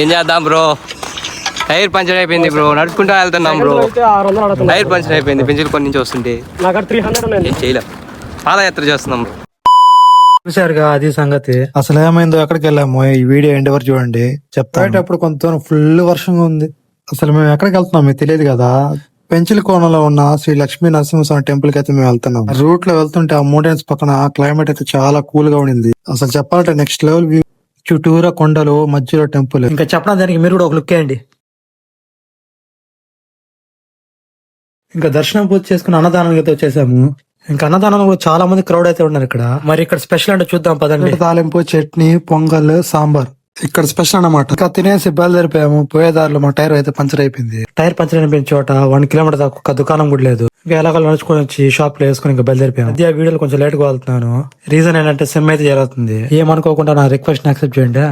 ఏం చేద్దాం bro, tyre puncture అయిపోయింది బ్రో, నడుచుకుంటూ వెళ్తున్నాం బ్రో. టైర్ పంచర్ అయిపోయింది పెంచులు కొన్ని నుంచి వస్తుంటే ఏం చేయలేం, పాదయాత్ర చేస్తున్నాం బ్రో. చూసారుగా అది సంగతి. అసలు ఏమైందో ఎక్కడికి వెళ్ళాము ఈ వీడియో ఎండ్ వరకు చూడండి చెప్తాటప్పుడు కొంత ఫుల్ వర్షంగా ఉంది. అసలు మేము ఎక్కడికి వెళ్తున్నాం మీకు తెలియదు కదా. పెంచిల కోణంలో ఉన్న శ్రీ లక్ష్మీ నరసింహస్వామి టెంపుల్ కి అయితే మేము వెళ్తున్నాం. రూట్ లో వెళ్తుంటే ఆ మౌంటైన్స్ పక్కన క్లైమేట్ అయితే చాలా కూల్ గా ఉండింది. అసలు చెప్పాలంటే నెక్స్ట్ లెవెల్ వ్యూ. చుట్టూరా కొండలు, మధ్యలో టెంపుల్. ఇంకా చెప్పడం దానికి మీరు కూడా ఒక లుక్ వేయండి. ఇంకా దర్శనం పూర్తి చేసుకుని అన్నదానం అయితే వచ్చేసాము. ఇంకా అన్నదానం కూడా చాలా మంది క్రౌడ్ అయితే ఉన్నారు ఇక్కడ. మరి ఇక్కడ స్పెషల్ అంటే చూద్దాం పదండి. తాలింపు, చట్నీ, పొంగల్, సాంబార్ ఇక్కడ స్పెషల్ అన్నమాట. ఇంకా తినేసి బయలుదేరిపోయాము. పోయేదారిలో మా టైర్ అయితే పంచర్ అయిపోయింది. టైర్ పంచర్ అయిపోయిన చోట 1 కిలోమీటర్ దాకా ఒక దుకాణం కూడా లేదు. ఇంకా ఎలాగో నడుచుకొని వచ్చి షాప్ లో వేసుకుని ఇంకా బయలుదేరిపోయాము. ఆ వీడియోలో కొంచెం లేట్ గా వెళ్తున్నాను. రీజన్ ఏంటంటే సిమ్ అయితే జరుగుతుంది. ఏమనుకోకుండా నా రిక్వెస్ట్ యాక్సెప్ట్ చేయండి.